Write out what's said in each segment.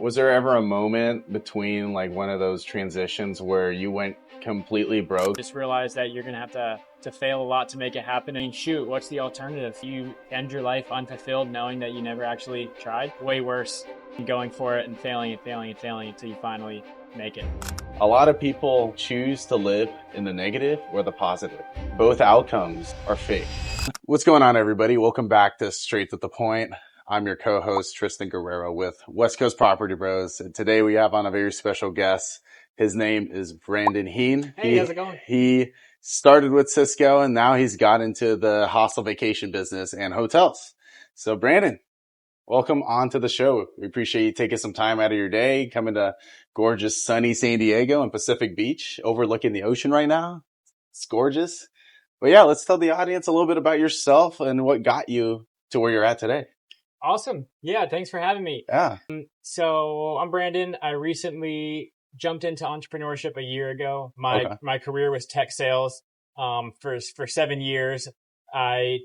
Was there ever a moment between like one of those transitions where you went completely broke? Just realize that you're going to have to fail a lot to make it happen. I mean, shoot, what's the alternative? You end your life unfulfilled knowing that you never actually tried. Way worse than going for it and failing and failing and failing until you finally make it. A lot of people choose to live in the negative or the positive. Both outcomes are fake. What's going on, everybody? Welcome back to Straight to the Point. I'm your co-host, Tristan Guerrero with West Coast Property Bros. And today we have on a very special guest. His name is Brandon Heen. Hey, how's it going? He started with Cisco and now he's got into the hostel vacation business and hotels. So Brandon, welcome onto the show. We appreciate you taking some time out of your day, coming to gorgeous sunny San Diego and Pacific Beach, overlooking the ocean right now. It's gorgeous. But yeah, let's tell the audience a little bit about yourself and what got you to where you're at today. Awesome. Yeah, thanks for having me. Yeah. So I'm Brandon. I recently jumped into entrepreneurship a year ago. My career was tech sales. For 7 years, I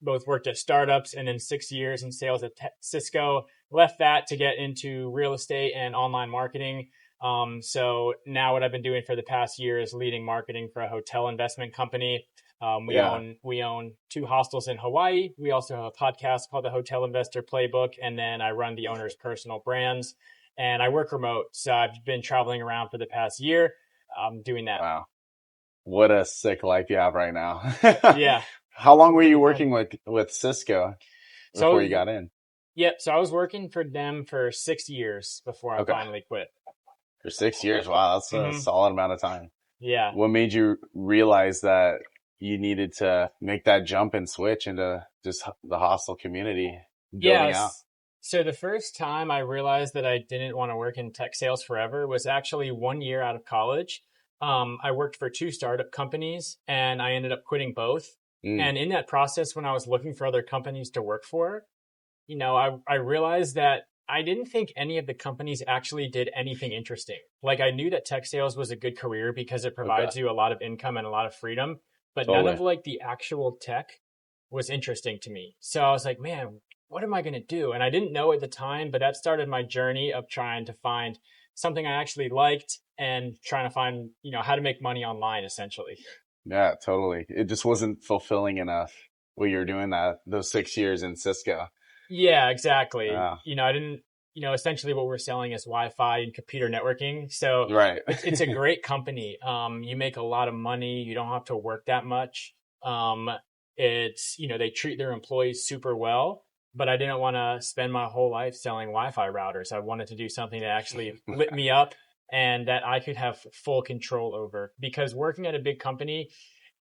worked at startups and then 6 years in sales at Cisco. Left that to get into real estate and online marketing. So now what I've been doing for the past year is leading marketing for a hotel investment company. We own 2 hostels in Hawaii. We also have a podcast called the Hotel Investor Playbook, and then I run the owner's personal brands. And I work remote, so I've been traveling around for the past year, doing that. Wow, what a sick life you have right now. Yeah. How long were you working with Cisco before you got in? Yep. So I was working for them for 6 years before I finally quit. For 6 years, wow, that's a solid amount of time. Yeah. What made you realize that you needed to make that jump and switch into just the hostel community building out? So the first time I realized that I didn't want to work in tech sales forever was actually 1 year out of college. I worked for 2 startup companies and I ended up quitting both. And in that process, when I was looking for other companies to work for, I realized that I didn't think any of the companies actually did anything interesting. Like, I knew that tech sales was a good career because it provides you a lot of income and a lot of freedom, but none of like the actual tech was interesting to me. So I was like, man, what am I going to do? And I didn't know at the time, but that started my journey of trying to find something I actually liked and trying to find, how to make money online, essentially. Yeah, totally. It just wasn't fulfilling enough what you were doing those 6 years in Cisco. Yeah, exactly. Yeah. I didn't, essentially what we're selling is Wi-Fi and computer networking. So it's a great company. You make a lot of money. You don't have to work that much. It's, they treat their employees super well, but I didn't want to spend my whole life selling Wi-Fi routers. I wanted to do something that actually lit me up and that I could have full control over, because working at a big company,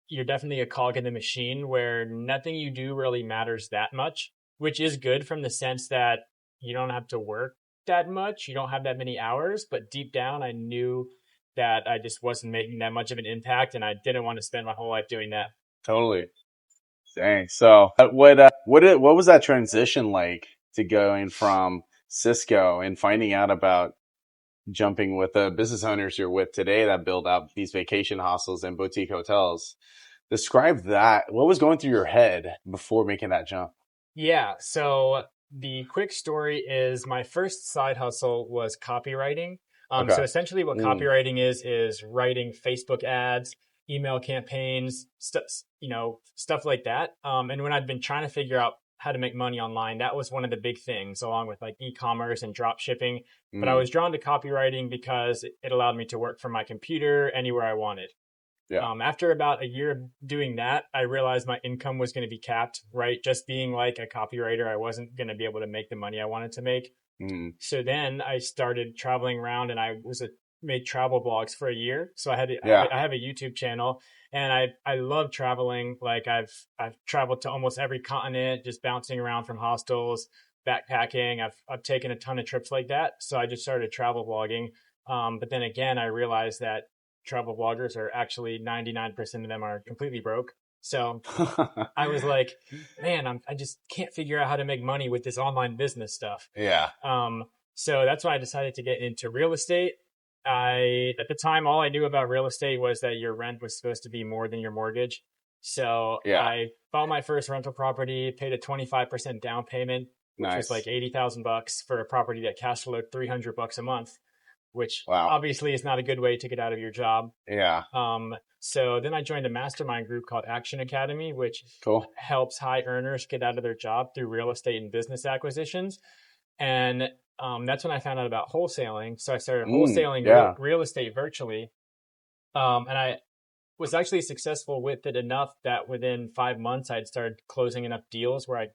you're definitely a cog in the machine where nothing you do really matters that much, which is good from the sense that you don't have to work that much. You don't have that many hours, but deep down, I knew that I just wasn't making that much of an impact and I didn't want to spend my whole life doing that. Totally. Dang. So what was that transition like to going from Cisco and finding out about jumping with the business owners you're with today that build out these vacation hostels and boutique hotels? Describe that. What was going through your head before making that jump? Yeah. So the quick story is my first side hustle was copywriting. So essentially what copywriting is writing Facebook ads, email campaigns, stuff like that. And when I'd been trying to figure out how to make money online, that was one of the big things, along with like e-commerce and drop shipping. But I was drawn to copywriting because it allowed me to work from my computer anywhere I wanted. Yeah. After about a year of doing that, I realized my income was going to be capped, right? Just being like a copywriter, I wasn't going to be able to make the money I wanted to make. So then I started traveling around and I made travel blogs for a year. So I have a YouTube channel and I love traveling. Like I've traveled to almost every continent, just bouncing around from hostels, backpacking. I've taken a ton of trips like that. So I just started travel blogging. But then again, I realized that travel bloggers are actually 99% of them are completely broke. So I was like, man, I just can't figure out how to make money with this online business stuff. Yeah. So that's why I decided to get into real estate. At the time, all I knew about real estate was that your rent was supposed to be more than your mortgage. So I bought my first rental property, paid a 25% down payment, which was like $80,000 for a property that cash flowed $300 a month, which obviously is not a good way to get out of your job. Yeah. So then I joined a mastermind group called Action Academy, which helps high earners get out of their job through real estate and business acquisitions. And that's when I found out about wholesaling. So I started wholesaling real estate virtually. And I was actually successful with it enough that within 5 months, I'd started closing enough deals where I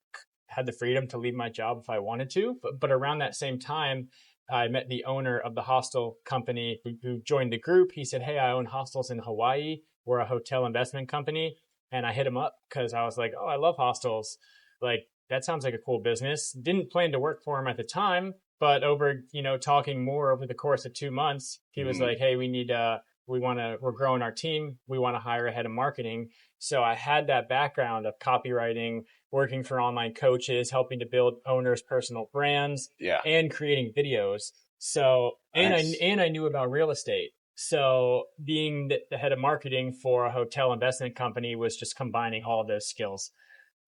had the freedom to leave my job if I wanted to. But around that same time, I met the owner of the hostel company who joined the group. He said, "Hey, I own hostels in Hawaii. We're a hotel investment company." And I hit him up because I was like, "Oh, I love hostels. Like, that sounds like a cool business." Didn't plan to work for him at the time, but over, talking more over the course of 2 months, he was like, "Hey, we're growing our team. We want to hire a head of marketing." So I had that background of copywriting, working for online coaches, helping to build owners' personal brands, and creating videos. So, and I knew about real estate. So being the head of marketing for a hotel investment company was just combining all of those skills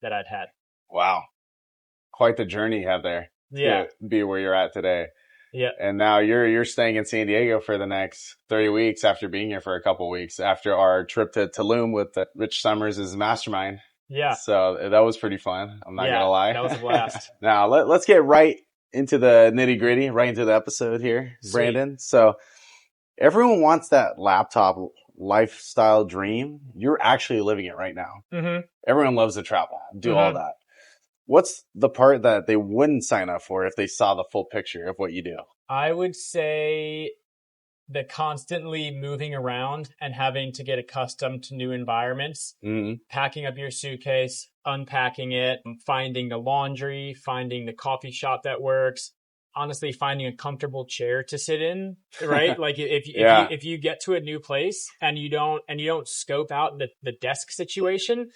that I'd had. Wow. Quite the journey you have there to be where you're at today. Yeah. And now you're staying in San Diego for the next 30 weeks after being here for a couple of weeks after our trip to Tulum with Rich Summers' mastermind. Yeah. So that was pretty fun. I'm not going to lie. That was a blast. Now let's get right into the nitty gritty, right into the episode here, Sweet. Brandon. So everyone wants that laptop lifestyle dream. You're actually living it right now. Mm-hmm. Everyone loves to travel, do all that. What's the part that they wouldn't sign up for if they saw the full picture of what you do? I would say the constantly moving around and having to get accustomed to new environments, packing up your suitcase, unpacking it, finding the laundry, finding the coffee shop that works, honestly finding a comfortable chair to sit in, right? Like if you get to a new place and you don't scope out the desk situation,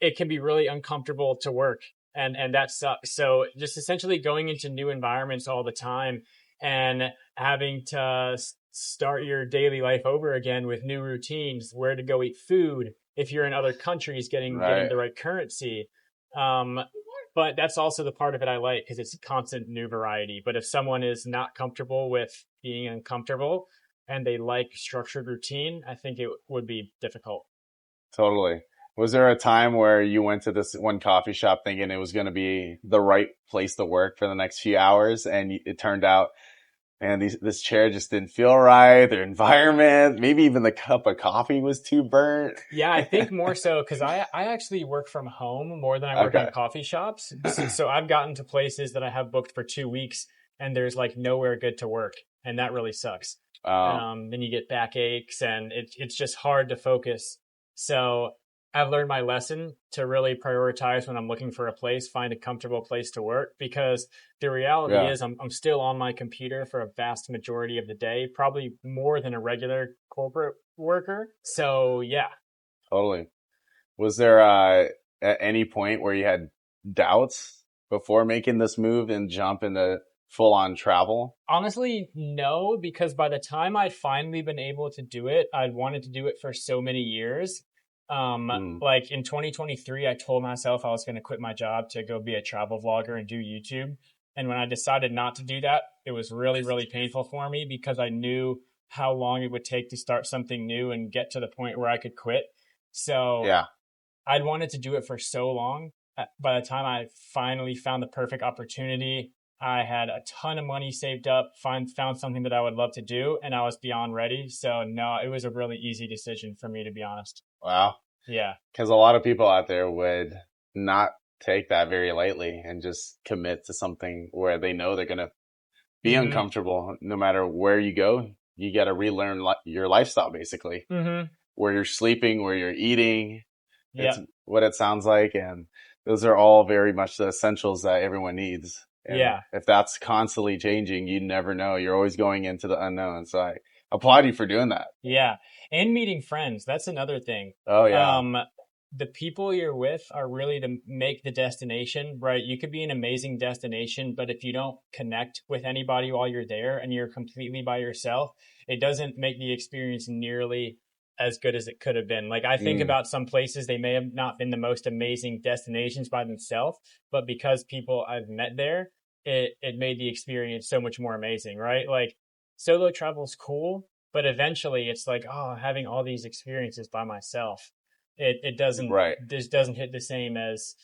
it can be really uncomfortable to work. And that sucks. So just essentially going into new environments all the time and having to start your daily life over again with new routines, where to go eat food, if you're in other countries, getting the right currency. But that's also the part of it I like because it's constant new variety. But if someone is not comfortable with being uncomfortable and they like structured routine, I think it would be difficult. Totally. Was there a time where you went to this one coffee shop thinking it was going to be the right place to work for the next few hours, and it turned out, man, this chair just didn't feel right, their environment, maybe even the cup of coffee was too burnt? Yeah, I think more so because I actually work from home more than I work in coffee shops. So I've gotten to places that I have booked for 2 weeks and there's like nowhere good to work. And that really sucks. Then you get backaches and it's just hard to focus. So I've learned my lesson to really prioritize when I'm looking for a place, find a comfortable place to work, because the reality is I'm still on my computer for a vast majority of the day, probably more than a regular corporate worker. So yeah. Totally. Was there at any point where you had doubts before making this move and jump into full on travel? Honestly, no, because by the time I'd finally been able to do it, I'd wanted to do it for so many years. Like in 2023, I told myself I was going to quit my job to go be a travel vlogger and do YouTube. And when I decided not to do that, it was really, really painful for me because I knew how long it would take to start something new and get to the point where I could quit. So I'd wanted to do it for so long. By the time I finally found the perfect opportunity, I had a ton of money saved up, found something that I would love to do, and I was beyond ready. So no, it was a really easy decision for me, to be honest. Wow. Yeah. Because a lot of people out there would not take that very lightly and just commit to something where they know they're going to be uncomfortable. No matter where you go, you got to relearn your lifestyle, basically. Where you're sleeping, where you're eating. It's what it sounds like. And those are all very much the essentials that everyone needs. And if that's constantly changing, you never know. You're always going into the unknown. So I applaud you for doing that. Yeah. And meeting friends. That's another thing. Oh, yeah. The people you're with are really to make the destination, right? You could be an amazing destination, but if you don't connect with anybody while you're there and you're completely by yourself, it doesn't make the experience nearly as good as it could have been. Like I think about some places, they may have not been the most amazing destinations by themselves, but because people I've met there, it made the experience so much more amazing, right? Like solo travel's cool, but eventually it's like, oh, having all these experiences by myself, it doesn't Right. this doesn't hit the same as,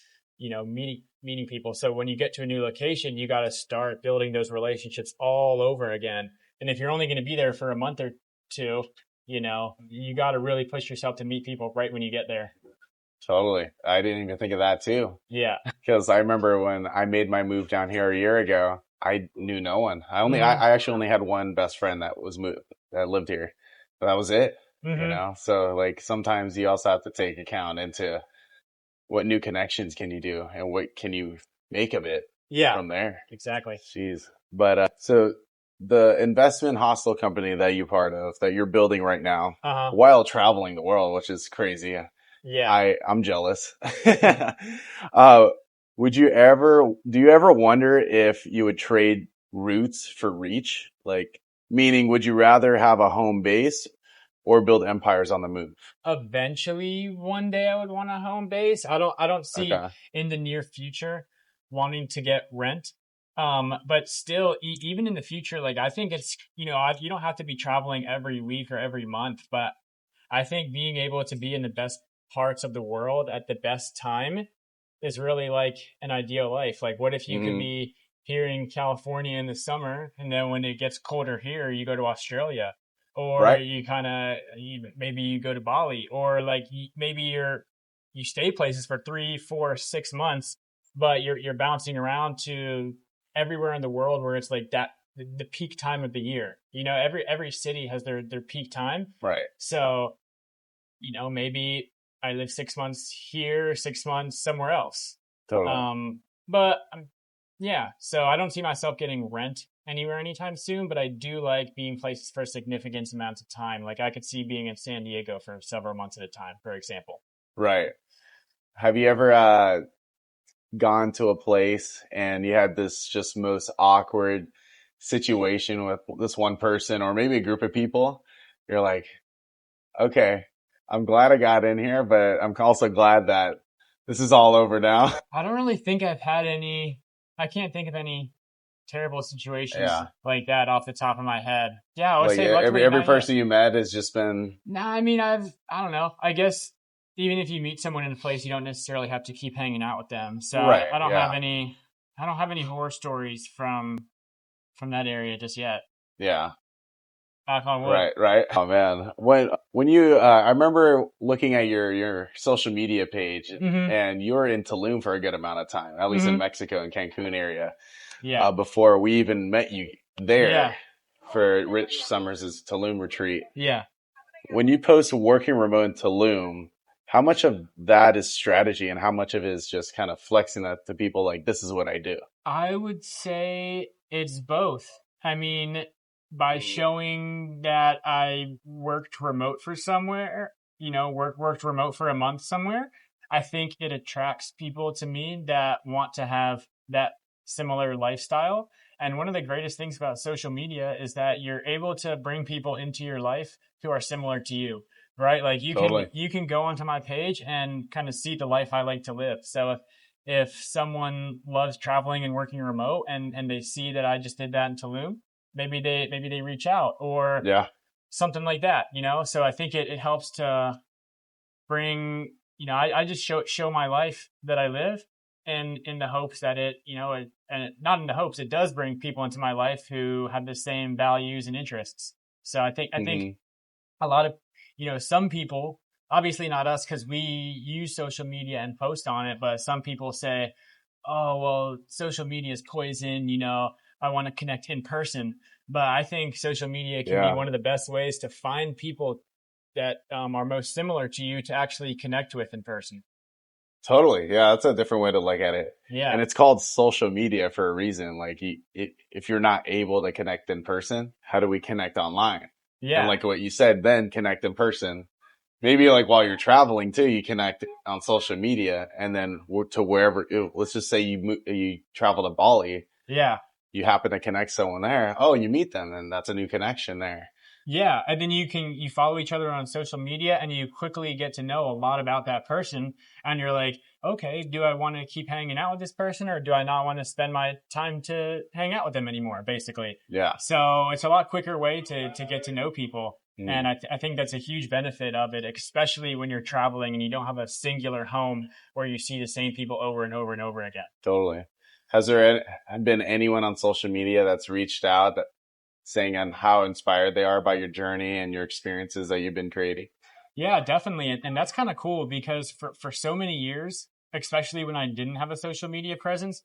meeting people. So when you get to a new location, you got to start building those relationships all over again. And if you're only going to be there for a month or two, you got to really push yourself to meet people right when you get there. Totally. I didn't even think of that too. Yeah. Because I remember when I made my move down here a year ago, I knew no one. I actually only had one best friend that lived here. But that was it, So like sometimes you also have to take account into what new connections can you do and what can you make of it from there. Exactly. Jeez. But so the investment hostel company that you're part of, that you're building right now, while traveling the world, which is crazy. Yeah. I'm jealous. Do you ever wonder if you would trade roots for reach? Like, meaning, would you rather have a home base or build empires on the move? Eventually, one day I would want a home base. I don't see in the near future wanting to get rent. But still, even in the future, like I think it's, you don't have to be traveling every week or every month, but I think being able to be in the best parts of the world at the best time is really like an ideal life. Like, what if you could be here in California in the summer, and then when it gets colder here, you go to Australia, or maybe you go to Bali, or like maybe you stay places for 3, 4, 6 months, but you're bouncing around to everywhere in the world where it's like that the peak time of the year. Every city has their peak time. Right. So, maybe I live 6 months here, 6 months somewhere else. Totally. But yeah, so I don't see myself getting rent anywhere anytime soon, but I do like being places for significant amounts of time. Like I could see being in San Diego for several months at a time, for example. Right. Have you ever gone to a place and you had this just most awkward situation with this one person or maybe a group of people? You're like, okay, I'm glad I got in here, but I'm also glad that this is all over now. I don't really think I've had I can't think of any terrible situations like that off the top of my head. Yeah, I would say luckily every person you met has just been. Nah, I mean, I don't know. I guess even if you meet someone in a place, you don't necessarily have to keep hanging out with them. So I don't have any. I don't have any horror stories from that area just yet. Yeah. Knock on wood. Right. Oh man, when you, I remember looking at your social media page, and you were in Tulum for a good amount of time, at least in Mexico and Cancun area. Yeah. Before we even met you there for Rich Summers' Tulum retreat. Yeah. When you post working remote in Tulum, how much of that is strategy and how much of it is just kind of flexing that to people like, this is what I do? I would say it's both. I mean, by showing that I worked remote for somewhere, worked remote for a month somewhere, I think it attracts people to me that want to have that similar lifestyle. And one of the greatest things about social media is that you're able to bring people into your life who are similar to you, right? Like you can go onto my page and kind of see the life I like to live. So if someone loves traveling and working remote and they see that I just did that in Tulum, maybe they reach out or something like that, So I think it helps to bring, I just show my life that I live, and in the hopes that not in the hopes, it does bring people into my life who have the same values and interests. So I think a lot of, some people, obviously not us because we use social media and post on it, but some people say, oh, well, social media is poison, I want to connect in person. But I think social media can be one of the best ways to find people that are most similar to you to actually connect with in person. Totally. Yeah, that's a different way to look at it. Yeah. And it's called social media for a reason. Like, if you're not able to connect in person, how do we connect online? Yeah. And like what you said, then connect in person. Maybe like while you're traveling too, you connect on social media, and then to wherever, let's just say you travel to Bali. Yeah. You happen to connect someone there. Oh, you meet them, and that's a new connection there. Yeah, and then you follow each other on social media and you quickly get to know a lot about that person and you're like, okay, do I want to keep hanging out with this person or do I not want to spend my time to hang out with them anymore, basically. Yeah. So it's a lot quicker way to get to know people. And Mm. I think that's a huge benefit of it, especially when you're traveling and you don't have a singular home where you see the same people over and over and over again. Totally. Has there been anyone on social media that's reached out that saying on how inspired they are by your journey and your experiences that you've been creating? Yeah, definitely. And that's kind of cool because for so many years, especially when I didn't have a social media presence,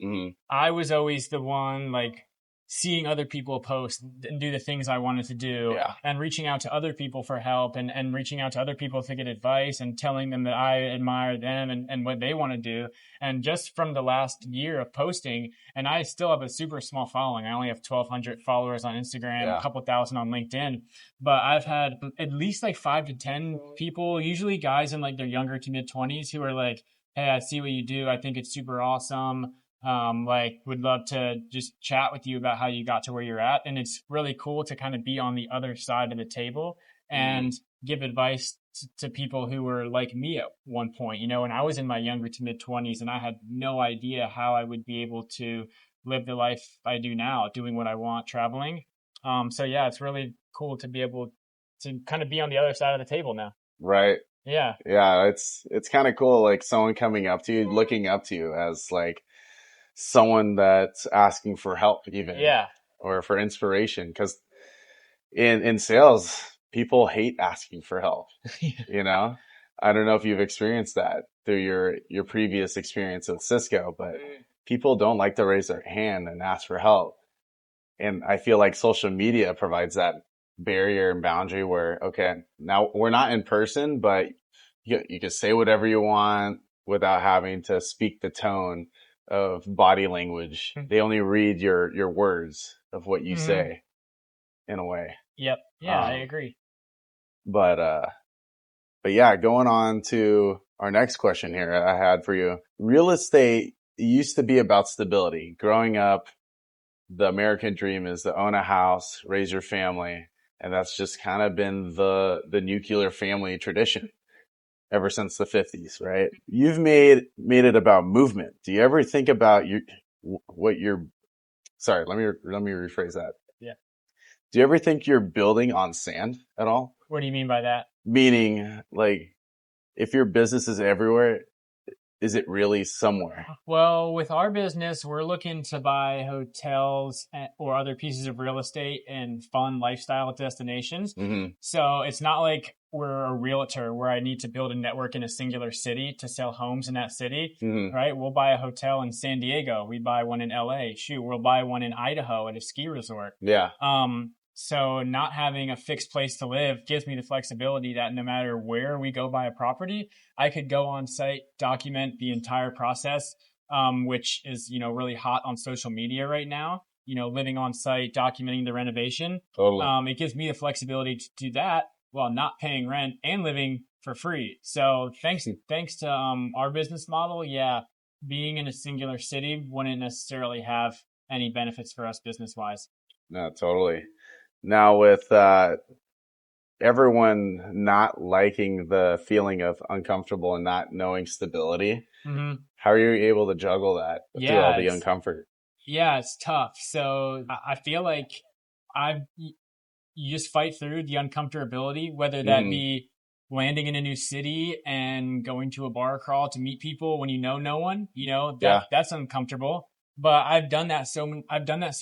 I was always the one like seeing other people post and do the things I wanted to do and reaching out to other people for help and reaching out to other people to get advice and telling them that I admire them and what they want to do. And just from the last year of posting, and I still have a super small following. I only have 1,200 followers on Instagram, a couple thousand on LinkedIn, but I've had at least like 5 to 10 people, usually guys in like their younger to mid 20s who are like, hey, I see what you do. I think it's super awesome. Like would love to just chat with you about how you got to where you're at. And it's really cool to kind of be on the other side of the table and give advice to people who were like me at one point, when I was in my younger to mid 20s and I had no idea how I would be able to live the life I do now, doing what I want, traveling. So yeah, it's really cool to be able to kind of be on the other side of the table now. Right. Yeah. Yeah. It's kind of cool. Like someone coming up to you, looking up to you as like someone that's asking for help even. Yeah. Or for inspiration. Cause in sales, people hate asking for help, I don't know if you've experienced that through your previous experience with Cisco, but people don't like to raise their hand and ask for help. And I feel like social media provides that barrier and boundary where, okay, now we're not in person, but you can say whatever you want without having to speak the tone of body language. They only read your words of what you say in a way. Yep. Yeah, I agree. But yeah, going on to our next question here I had for you. Real estate used to be about stability. Growing up, the American dream is to own a house, raise your family. And that's just kind of been the nuclear family tradition ever since the 50s, right? You've made it about movement. Do you ever think about sorry, let me rephrase that. Yeah. Do you ever think you're building on sand at all? What do you mean by that? Meaning, like, if your business is everywhere, is it really somewhere? Well, with our business, we're looking to buy hotels or other pieces of real estate in fun lifestyle destinations. So it's not like we're a realtor where I need to build a network in a singular city to sell homes in that city, right? We'll buy a hotel in San Diego. We buy one in LA. Shoot, we'll buy one in Idaho at a ski resort. Yeah. So not having a fixed place to live gives me the flexibility that no matter where we go buy a property, I could go on site, document the entire process, which is, really hot on social media right now, living on site, documenting the renovation. Totally. It gives me the flexibility to do that while not paying rent and living for free. So thanks to our business model, yeah, being in a singular city wouldn't necessarily have any benefits for us business wise. No, totally. Now with everyone not liking the feeling of uncomfortable and not knowing stability, how are you able to juggle that through all the uncomfort? Yeah, it's tough. So I feel like you just fight through the uncomfortability, whether that be landing in a new city and going to a bar crawl to meet people when you know no one, that's uncomfortable. But I've done that so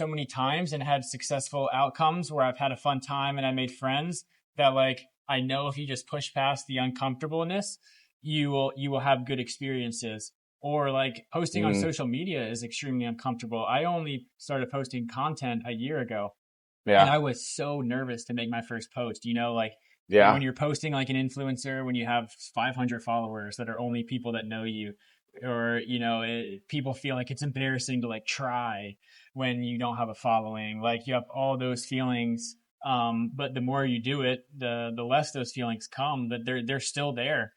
many times and had successful outcomes where I've had a fun time and I made friends that like I know if you just push past the uncomfortableness, you will have good experiences. Or like posting on social media is extremely uncomfortable. I only started posting content a year ago. Yeah. And I was so nervous to make my first post, when you're posting like an influencer, when you have 500 followers that are only people that know you, or people feel like it's embarrassing to like try when you don't have a following, like you have all those feelings, but the more you do it, the less those feelings come, but they're still there.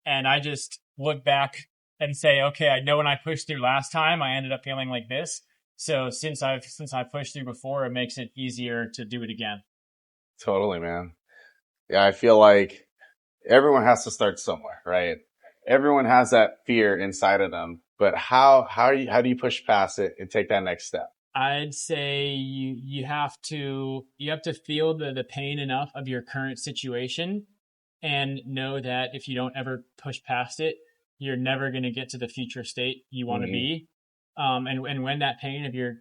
And I just look back and say, okay, I know when I pushed through last time I ended up feeling like this, so since I pushed through before, it makes it easier to do it again. Totally, man. Yeah, I feel like everyone has to start somewhere, right? Everyone has that fear inside of them, but how do you push past it and take that next step? I'd say you have to feel the pain enough of your current situation and know that if you don't ever push past it, you're never going to get to the future state you want to Hmm. be. And when that pain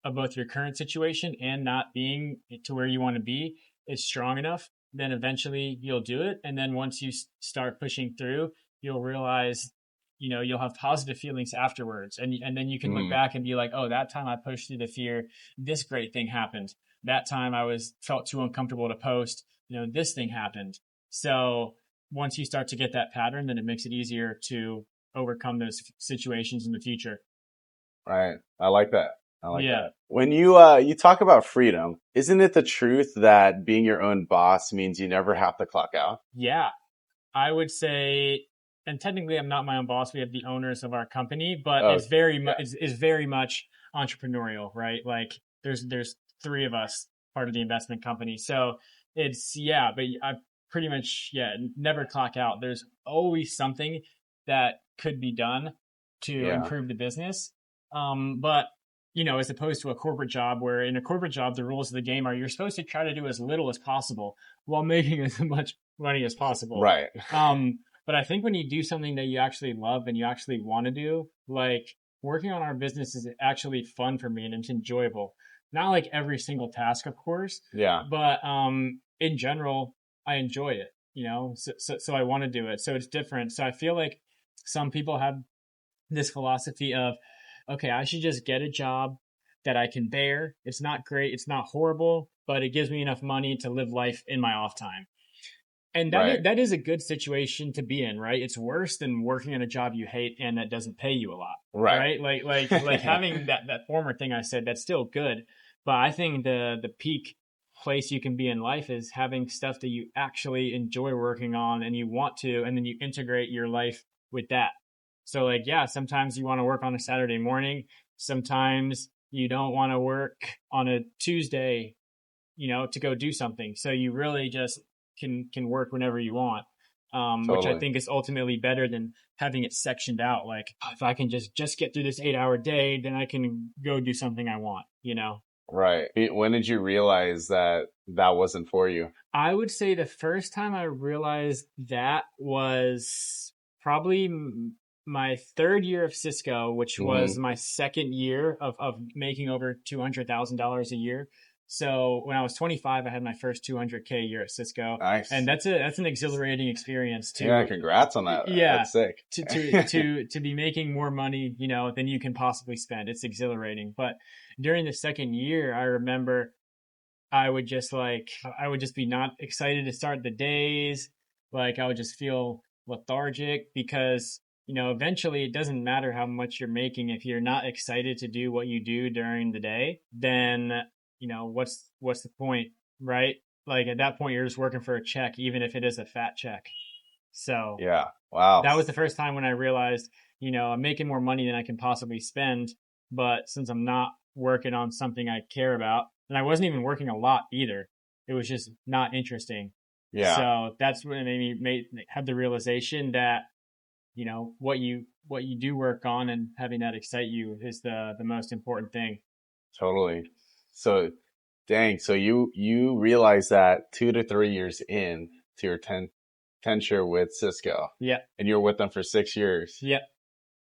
of both your current situation and not being to where you want to be is strong enough, then eventually you'll do it. And then once you start pushing through, you'll realize, you'll have positive feelings afterwards. And then you can look Hmm. back and be like, oh, that time I pushed through the fear, this great thing happened. That time I felt too uncomfortable to post, this thing happened. So once you start to get that pattern, then it makes it easier to overcome those situations in the future. Right. I like that. I like Yeah. that. When you talk about freedom, isn't it the truth that being your own boss means you never have to clock out? Yeah. I would say, and technically I'm not my own boss. We have the owners of our company, but Oh, it's very much, yeah. it's very much entrepreneurial, right? Like there's three of us part of the investment company. So yeah, but I pretty much, yeah, never clock out. There's always something that could be done to Yeah. improve the business. But as opposed to a corporate job where in a corporate job, the rules of the game are you're supposed to try to do as little as possible while making as much money as possible. Right. But I think when you do something that you actually love and you actually want to do, like working on our business is actually fun for me and it's enjoyable. Not like every single task, of course, Yeah. but in general, I enjoy it, so I want to do it. So it's different. So I feel like some people have this philosophy of, okay, I should just get a job that I can bear. It's not great, it's not horrible, but it gives me enough money to live life in my off time. And that is, Right. that is a good situation to be in, right? It's worse than working in a job you hate and that doesn't pay you a lot, Right. right? Like having that former thing I said, that's still good. But I think the peak place you can be in life is having stuff that you actually enjoy working on and you want to, and then you integrate your life with that. So like, yeah, sometimes you want to work on a Saturday morning. Sometimes you don't want to work on a Tuesday, to go do something. So you really just can work whenever you want, which I Totally. think is ultimately better than having it sectioned out. Like, "Oh, if I can just get through this 8 hour day, then I can go do something I want. Right. When did you realize that that wasn't for you? I would say the first time I realized that was probably my third year of Cisco, which was Hmm. my second year of making over $200,000 a year. So when I was 25, I had my first 200K year at Cisco, and Nice. that's an exhilarating experience Yeah. to, Congrats on that. yeah, That's sick. to be making more money, than you can possibly spend. It's exhilarating. But during the second year, I remember I would just be not excited to start the days. Like I would just feel lethargic because, eventually it doesn't matter how much you're making. If you're not excited to do what you do during the day, then, what's the point, right? Like at that point, you're just working for a check, even if it is a fat check. So Yeah. Wow. that was the first time when I realized, I'm making more money than I can possibly spend. But since I'm not working on something I care about, and I wasn't even working a lot either, it was just not interesting. Yeah. So that's when it made me have the realization that, what you do work on and having that excite you is the most important thing. Totally. So, dang. So you realize that 2 to 3 years in to your tenure with Cisco, Yeah. and you're with them for 6 years. Yeah.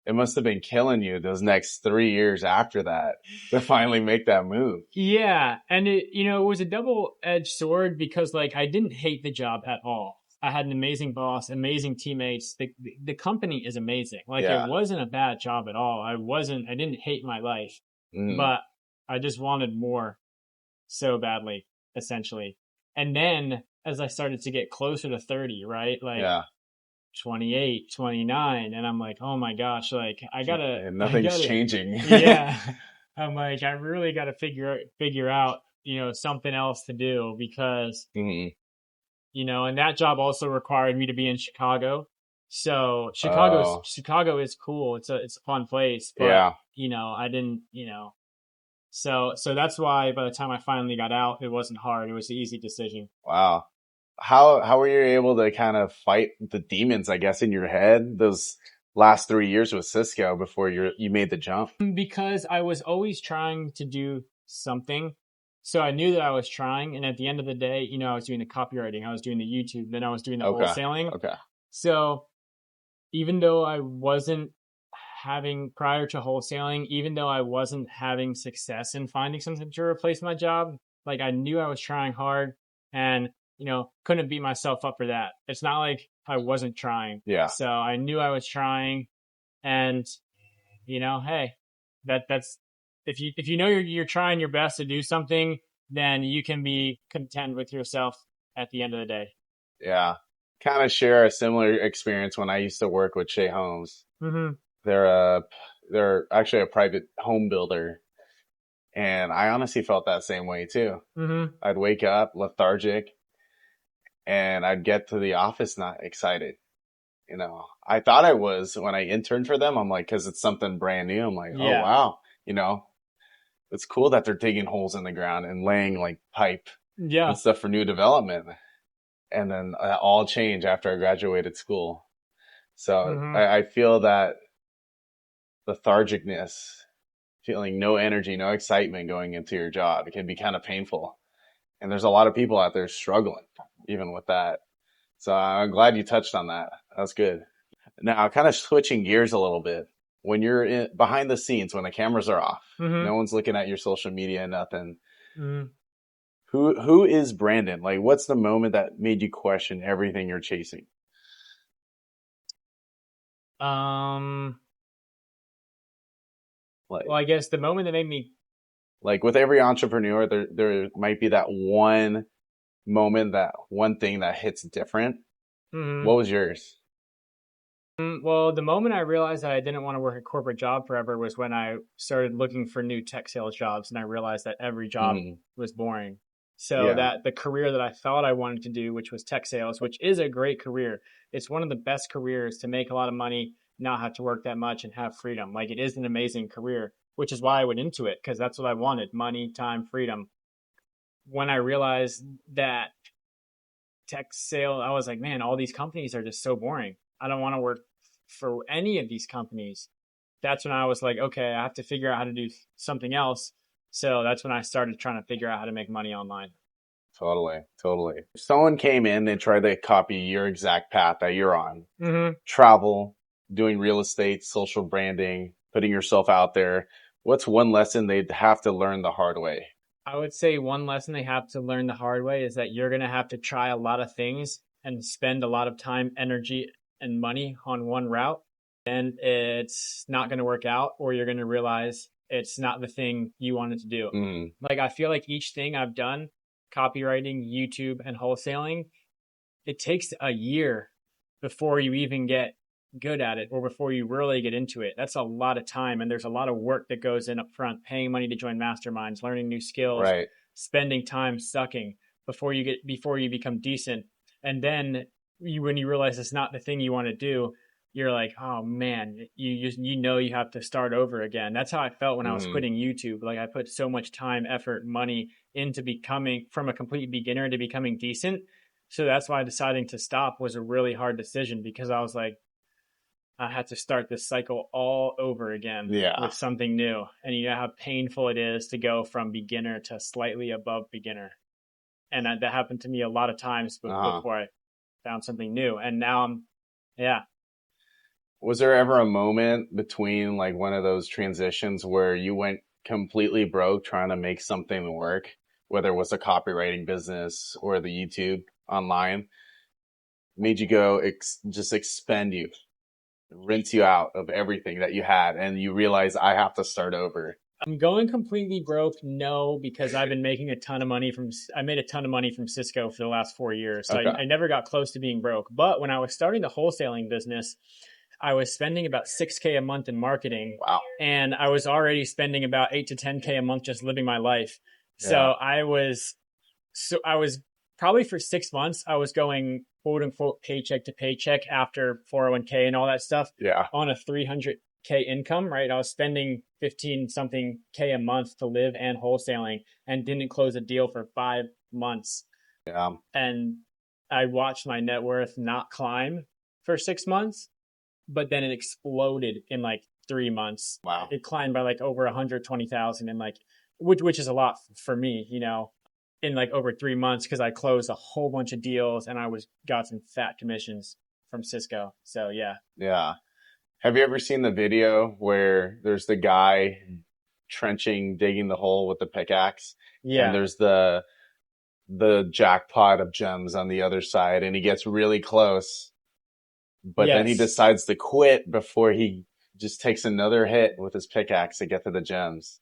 It must have been killing you those next 3 years after that to finally make that move. Yeah, and it was a double-edged sword because like I didn't hate the job at all. I had an amazing boss, amazing teammates. The company is amazing. Like it Yeah. wasn't a bad job at all. I didn't hate my life, Mm. but I just wanted more so badly, essentially. And then as I started to get closer to 30, right? Like Yeah. 28, 29, and I'm like, "Oh my gosh, like And I nothing's gotta changing. yeah." I'm like, I really got to figure out, something else to do because, Mhm. and that job also required me to be in Chicago. So Oh, Chicago is cool. It's a fun place, but yeah. I didn't, so that's why by the time I finally got out, it wasn't hard. It was an easy decision. Wow. how were you able to kind of fight the demons, I guess, in your head those last 3 years with Cisco before you made the jump? Because I was always trying to do something. So I knew that I was trying. And at the end of the day, I was doing the copywriting, I was doing the YouTube, then I was doing the Okay. wholesaling. Okay. So even though I wasn't prior to wholesaling, even though I wasn't having success in finding something to replace my job, like I knew I was trying hard and, couldn't beat myself up for that. It's not like I wasn't trying. Yeah. So I knew I was trying and, hey, that's if you know you're trying your best to do something, then you can be content with yourself at the end of the day. Yeah. Kind of share a similar experience when I used to work with Shea Homes. Mm-hmm. They're actually a private home builder, and I honestly felt that same way too. Mm-hmm. I'd wake up lethargic, and I'd get to the office not excited. I thought I was when I interned for them. I'm like, because it's something brand new. I'm like, oh Yeah. wow, it's cool that they're digging holes in the ground and laying like pipe Yeah. and stuff for new development. And then that all changed after I graduated school. So Mm-hmm. I feel that lethargicness, feeling no energy, no excitement going into your job, it can be kind of painful. And there's a lot of people out there struggling even with that. So I'm glad you touched on that. That's good. Now, kind of switching gears a little bit. When you're behind the scenes, when the cameras are off, Mm-hmm. no one's looking at your social media, nothing. Mm-hmm. Who is Brandon? Like, what's the moment that made you question everything you're chasing? Like, Well, I guess the moment that made me like with every entrepreneur, there might be that one moment, that one thing that hits different. Mm-hmm. What was yours? Well, the moment I realized that I didn't want to work a corporate job forever was when I started looking for new tech sales jobs, and I realized that every job was boring. So Yeah. that the career that I thought I wanted to do, which was tech sales, which is a great career, it's one of the best careers to make a lot of money, not have to work that much, and have freedom. Like it is an amazing career, which is why I went into it because that's what I wanted: money, time, freedom. When I realized that tech sale, I was like, man, all these companies are just so boring. I don't want to work for any of these companies. That's when I was like, okay, I have to figure out how to do something else. So that's when I started trying to figure out how to make money online. Totally, totally. If someone came in and tried to copy your exact path that you're on, Mm-hmm. travel, doing real estate, social branding, putting yourself out there, what's one lesson they'd have to learn the hard way? I would say one lesson they have to learn the hard way is that you're going to have to try a lot of things and spend a lot of time, energy, and money on one route. And it's not going to work out, or you're going to realize it's not the thing you wanted to do. Mm. Like, I feel like each thing I've done, copywriting, YouTube, and wholesaling, it takes a year before you even get good at it or before you really get into it. That's a lot of time. And there's a lot of work that goes in up front, paying money to join masterminds, learning new skills, Right. spending time sucking before you become decent. And then when you realize it's not the thing you want to do, you're like, oh man, you have to start over again. That's how I felt when I was quitting YouTube. Like I put so much time, effort, money into becoming from a complete beginner to becoming decent. So that's why deciding to stop was a really hard decision because I was like, I had to start this cycle all over again with something new. And you know how painful it is to go from beginner to slightly above beginner. And that happened to me a lot of times before I found something new. And now yeah. Was there ever a moment between like one of those transitions where you went completely broke trying to make something work, whether it was a copywriting business or the YouTube online, made you go just expend you, rinse you out of everything that you had, and you realize I have to start over? I'm going completely broke, no, because I made a ton of money from Cisco for the last 4 years. So Okay. I never got close to being broke. But when I was starting the wholesaling business, I was spending about 6K a month in marketing. Wow. And I was already spending about 8 to 10K a month just living my life. So I was probably for 6 months, I was going quote unquote paycheck to paycheck after 401k and all that stuff on a 300K income, right? I was spending 15 something K a month to live and wholesaling and didn't close a deal for 5 months. Yeah. And I watched my net worth not climb for 6 months, but then it exploded in like 3 months. Wow. It climbed by like over 120,000 and like, which is a lot for me, in like over 3 months because I closed a whole bunch of deals and I got some fat commissions from Cisco. So yeah. Yeah. Have you ever seen the video where there's the guy trenching, digging the hole with the pickaxe, and Yeah. there's the jackpot of gems on the other side, and he gets really close, but then he Yes. decides to quit before he just takes another hit with his pickaxe to get to the gems.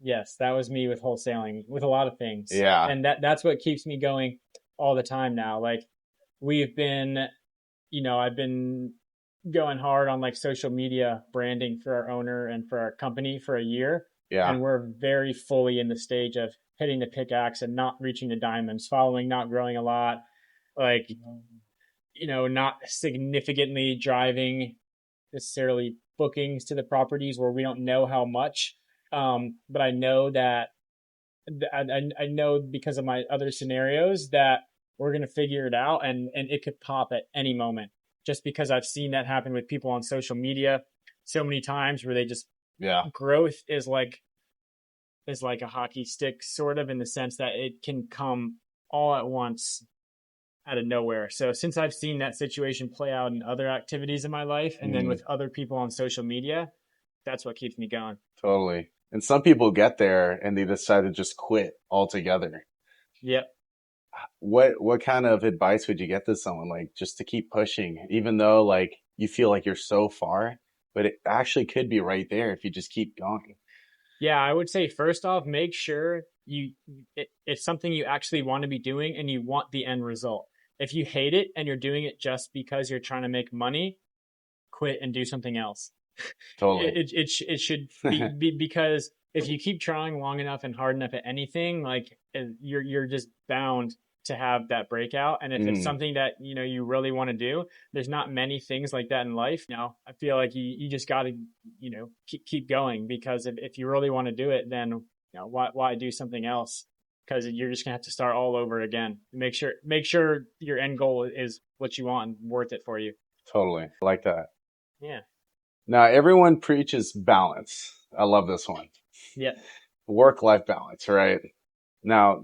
Yes, that was me with wholesaling, with a lot of things. Yeah. And that's what keeps me going all the time now. Like we've been, I've been going hard on like social media branding for our owner and for our company for a year. Yeah. And we're very fully in the stage of hitting the pickaxe and not reaching the diamonds, following, not growing a lot, like, not significantly driving necessarily bookings to the properties where we don't know how much. But I know that I know because of my other scenarios that we're going to figure it out and it could pop at any moment just because I've seen that happen with people on social media so many times where they just Yeah. growth is like a hockey stick sort of in the sense that it can come all at once out of nowhere. So since I've seen that situation play out in other activities in my life and then Mm, with other people on social media, that's what keeps me going. totally. And some people get there and they decide to just quit altogether. Yep. What kind of advice would you get to someone like just to keep pushing, even though like you feel like you're so far, but it actually could be right there if you just keep going. Yeah, I would say first off, make sure it's something you actually want to be doing and you want the end result. If you hate it and you're doing it just because you're trying to make money, quit and do something else. Totally. It should be because if you keep trying long enough and hard enough at anything, like you're just bound to have that breakout. And if it's Mm, something that you really want to do, there's not many things like that in life. I feel like you just got to keep going because if you really want to do it, then why do something else? Because you're just gonna have to start all over again. Make sure your end goal is what you want and worth it for you. totally. I like that. Yeah. Now everyone preaches balance. I love this one. Yeah. Work-life balance, right? Now,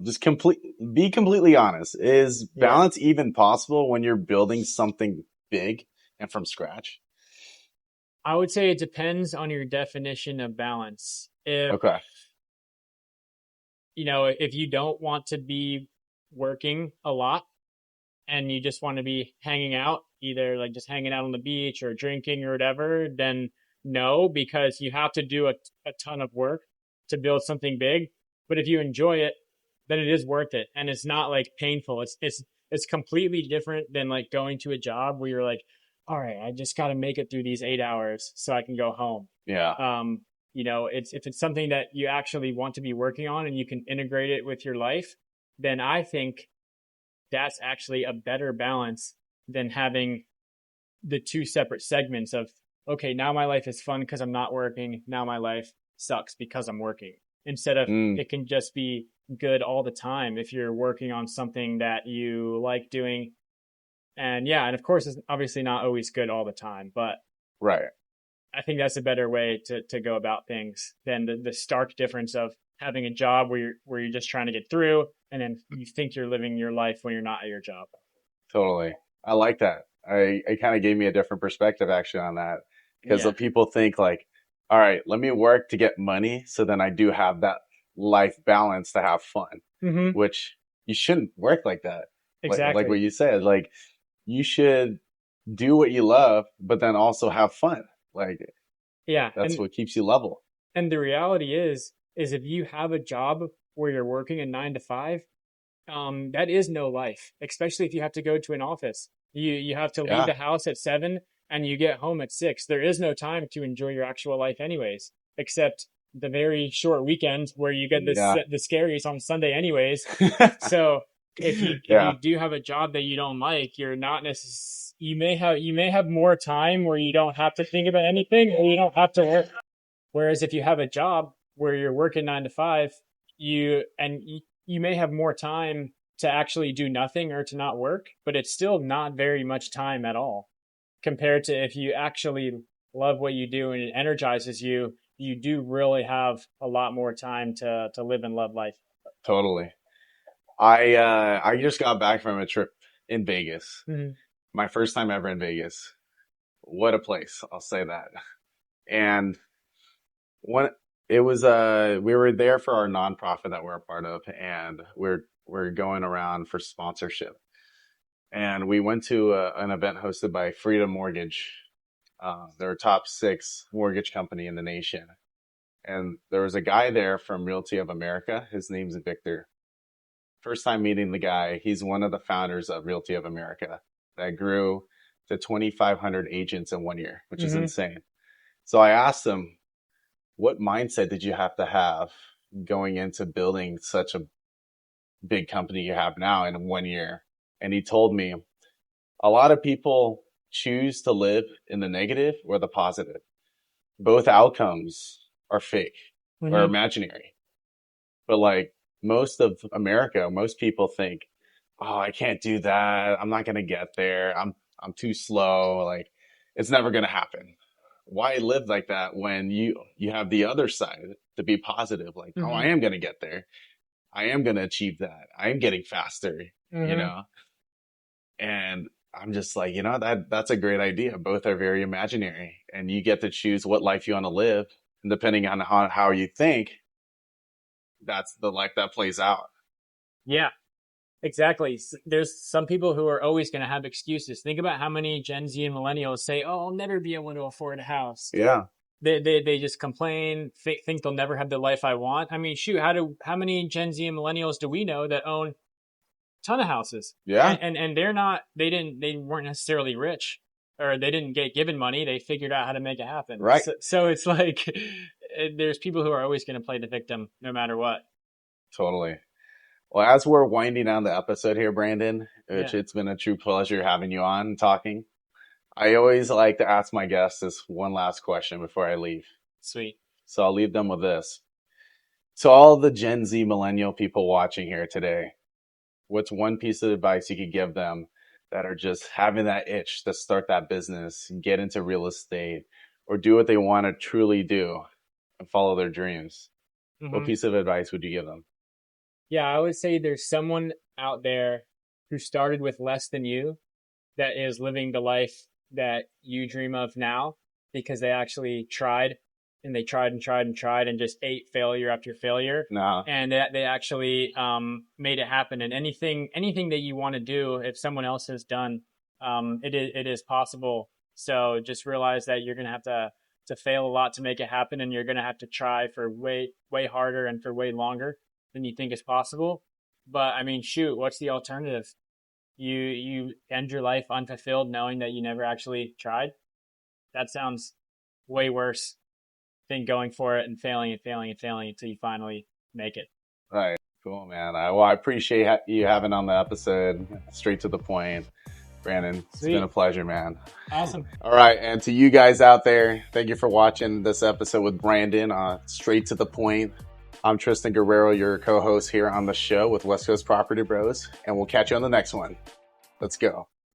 be completely honest. Is Yeah. balance even possible when you're building something big and from scratch? I would say it depends on your definition of balance. Okay. If you don't want to be working a lot and you just want to be hanging out, either like just hanging out on the beach or drinking or whatever, then no, because you have to do a ton of work to build something big. But if you enjoy it, then it is worth it. And it's not like painful. It's completely different than like going to a job where you're like, all right, I just got to make it through these 8 hours so I can go home. Yeah. It's if it's something that you actually want to be working on and you can integrate it with your life, then I think that's actually a better balance than having the two separate segments of, okay, now my life is fun because I'm not working. Now my life sucks because I'm working. Instead of Mm, it can just be good all the time if you're working on something that you like doing. And yeah, and of course, it's obviously not always good all the time, but right. I think that's a better way to go about things than the stark difference of having a job where you're just trying to get through and then you think you're living your life when you're not at your job. Totally. I like that. It kind of gave me a different perspective actually on that because Yeah. people think like, all right, let me work to get money. So then I do have that life balance to have fun, Mm-hmm. which you shouldn't work like that. Like what Exactly. you said, like you should do what you love, but then also have fun. Like Yeah. that's And what keeps you level. and the reality is if you have a job where you're working a 9 to 5, that is no life, especially if you have to go to an office. You have to leave Yeah. the house at 7 and you get home at 6. There is no time to enjoy your actual life anyways, except the very short weekend where you get Yeah. the scaries on Sunday anyways. So if Yeah. you do have a job that you don't like, you're not necessarily you may have more time where you don't have to think about anything or you don't have to work. Whereas if you have a job where you're working 9 to 5, you may have more time to actually do nothing or to not work, but it's still not very much time at all compared to if you actually love what you do and it energizes you. You do really have a lot more time to live and love life. Totally. I just got back from a trip in Vegas. Mm-hmm. My first time ever in Vegas. What a place, I'll say that. And when it was we were there for our nonprofit that we're a part of, and we're going around for sponsorship. And we went to an event hosted by Freedom Mortgage. They're a top 6 mortgage company in the nation. And there was a guy there from Realty of America. His name's Victor. First time meeting the guy, he's one of the founders of Realty of America that grew to 2,500 agents in 1 year, which is insane. So I asked him, what mindset did you have to have going into building such a big company you have now in 1 year? And he told me, a lot of people choose to live in the negative or the positive. Both outcomes are fake or imaginary. But like most of America, most people think, oh, I can't do that. I'm not going to get there. I'm too slow. Like it's never going to happen. Why live like that when you have the other side to be positive? Like, oh, I am going to get there. I am going to achieve that. I am getting faster, you know? And I'm just like, that's a great idea. Both are very imaginary, and you get to choose what life you want to live. And depending on how you think, that's the life that plays out. Yeah, exactly. There's some people who are always going to have excuses. Think about how many Gen Z and millennials say, oh, I'll never be able to afford a house. Yeah. They just complain, think they'll never have the life I want. I mean, shoot, how many Gen Z and millennials do we know that own a ton of houses? Yeah. And they weren't necessarily rich, or they didn't get given money. They figured out how to make it happen. Right. So it's like, there's people who are always going to play the victim no matter what. Totally. Well, as we're winding down the episode here, Brandon, which it's been a true pleasure having you on and talking, I always like to ask my guests this one last question before I leave. Sweet. So I'll leave them with this. To all the Gen Z millennial people watching here today, what's one piece of advice you could give them that are just having that itch to start that business, get into real estate, or do what they want to truly do and follow their dreams? What piece of advice would you give them? Yeah, I would say there's someone out there who started with less than you that is living the life that you dream of now because they actually tried, and they tried and tried and tried and just ate failure after failure. No. And they actually made it happen. And anything that you want to do, if someone else has done, it is possible. So just realize that you're going to have to fail a lot to make it happen, and you're going to have to try for way harder and for way longer than you think is possible. But I mean, shoot, what's the alternative? You end your life unfulfilled knowing that you never actually tried? That sounds way worse than going for it and failing and failing and failing until you finally make it. All right. Cool, man. I appreciate you having on the episode. Straight to the point. Brandon, it's been a pleasure, man. Awesome. All right. And to you guys out there, thank you for watching this episode with Brandon, Straight to the Point. I'm Tristan Guerrero, your co-host here on the show with West Coast Property Bros, and we'll catch you on the next one. Let's go.